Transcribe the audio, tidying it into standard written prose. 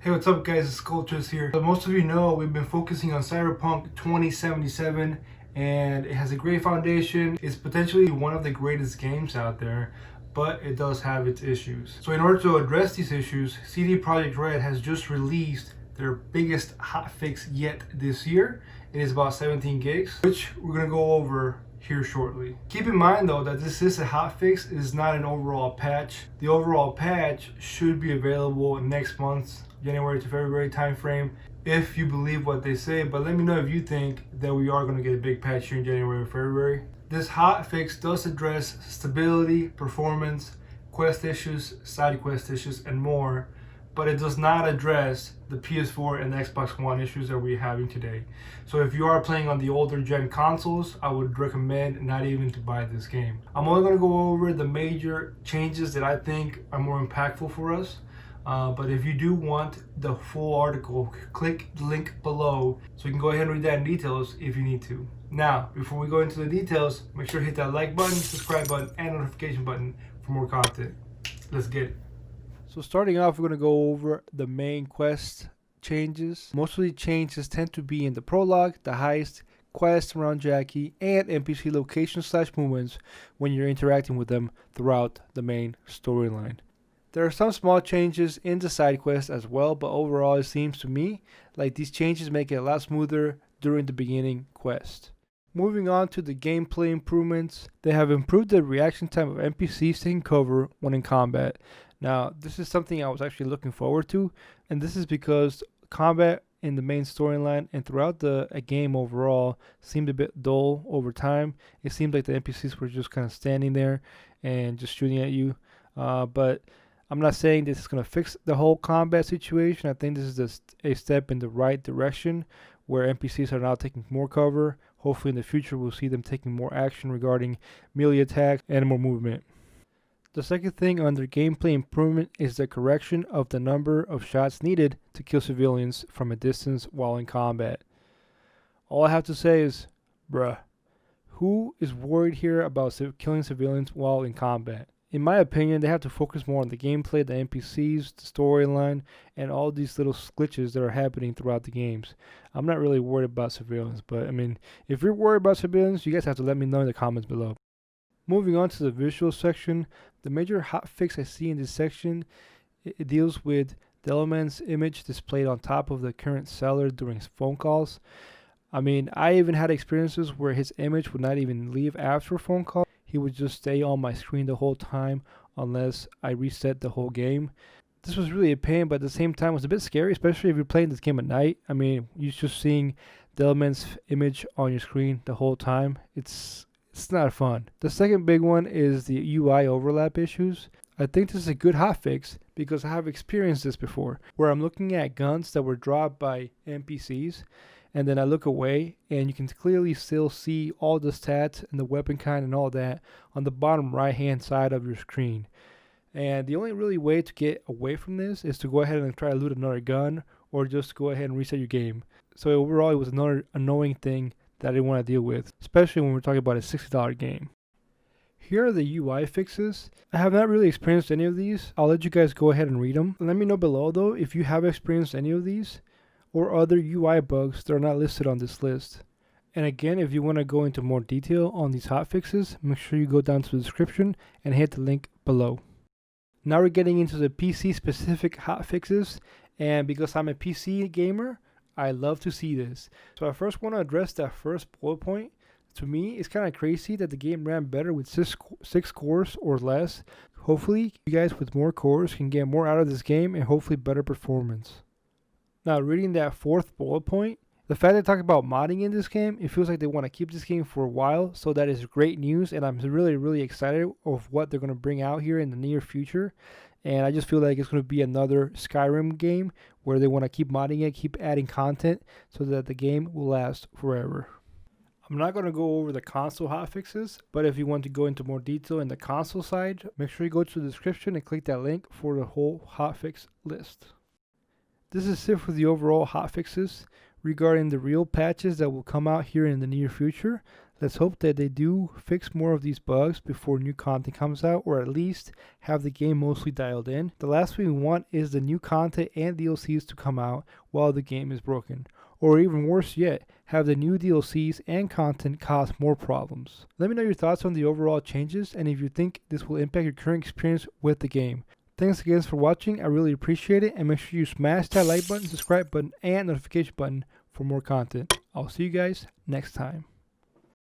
Hey, what's up guys, it's Sculptures here. So most of you know we've been focusing on Cyberpunk 2077 and it has a great foundation. It's potentially one of the greatest games out there, but it does have its issues. So in order to address these issues, CD Projekt Red has just released their biggest hotfix yet this year. It is about 17 gigs, which we're gonna go over here shortly. Keep in mind though that this is a hotfix, it is not an overall patch. The overall patch should be available next month, January to February timeframe, if you believe what they say. But let me know if you think that we are going to get a big patch here in January or February. This hotfix does address stability, performance, quest issues, side quest issues, and more, but it does not address the PS4 and Xbox One issues that we're having today. So if you are playing on the older gen consoles, I would recommend not even to buy this game. I'm only going to go over the major changes that I think are more impactful for us. But if you do want the full article, click the link below so you can go ahead and read that in details if you need to. Now, before we go into the details, make sure to hit that like button, subscribe button, and notification button for more content. Let's get it. So starting off, we're going to go over the main quest changes. Most of the changes tend to be in the prologue, the heist, quests around Jackie, and NPC locations/movements when you're interacting with them throughout the main storyline. There are some small changes in the side quest as well, but overall it seems to me like these changes make it a lot smoother during the beginning quest. Moving on to the gameplay improvements, they have improved the reaction time of NPCs taking cover when in combat. Now, this is something I was actually looking forward to, and this is because combat in the main storyline and throughout the game overall seemed a bit dull over time. It seemed like the NPCs were just kind of standing there and just shooting at you, but I'm not saying this is going to fix the whole combat situation. I think this is just a step in the right direction where NPCs are now taking more cover. Hopefully in the future we'll see them taking more action regarding melee attacks and more movement. The second thing under gameplay improvement is the correction of the number of shots needed to kill civilians from a distance while in combat. All I have to say is, bruh, who is worried here about killing civilians while in combat? In my opinion, they have to focus more on the gameplay, the NPCs, the storyline, and all these little glitches that are happening throughout the games. I'm not really worried about civilians, but I mean, if you're worried about civilians, you guys have to let me know in the comments below. Moving on to the visual section, the major hotfix I see in this section, it deals with Delman's image displayed on top of the current seller during phone calls. I mean, I even had experiences where his image would not even leave after a phone call. He would just stay on my screen the whole time unless I reset the whole game. This was really a pain, but at the same time it was a bit scary, especially if you're playing this game at night. I mean, you're just seeing Delman's image on your screen the whole time. It's not fun. The second big one is the UI overlap issues. I think this is a good hotfix because I have experienced this before, where I'm looking at guns that were dropped by NPCs, and then I look away and you can clearly still see all the stats and the weapon kind and all that on the bottom right hand side of your screen. And the only really way to get away from this is to go ahead and try to loot another gun or just go ahead and reset your game. So overall it was another annoying thing that I didn't want to deal with, especially when we're talking about a $60 game. Here are the UI fixes. I have not really experienced any of these. I'll let you guys go ahead and read them. Let me know below though if you have experienced any of these or other UI bugs that are not listed on this list. And again, if you want to go into more detail on these hotfixes, make sure you go down to the description and hit the link below. Now we're getting into the PC specific hotfixes, and because I'm a PC gamer, I love to see this. So I first want to address that first bullet point. To me, it's kind of crazy that the game ran better with 6 cores or less. Hopefully, you guys with more cores can get more out of this game and hopefully better performance. Now, reading that fourth bullet point, the fact they talk about modding in this game, it feels like they want to keep this game for a while, so that is great news, and I'm really excited of what they're going to bring out here in the near future. And I just feel like it's going to be another Skyrim game where they want to keep modding it, keep adding content so that the game will last forever. I'm not going to go over the console hotfixes, but if you want to go into more detail in the console side, make sure you go to the description and click that link for the whole hotfix list. This is it for the overall hotfixes. Regarding the real patches that will come out here in the near future, Let's hope that they do fix more of these bugs before new content comes out, or at least have the game mostly dialed in. The last thing we want is the new content and DLCs to come out while the game is broken. Or even worse yet, have the new DLCs and content cause more problems. Let me know your thoughts on the overall changes and if you think this will impact your current experience with the game. Thanks again for watching, I really appreciate it, and make sure you smash that like button, subscribe button, and notification button for more content. I'll see you guys next time.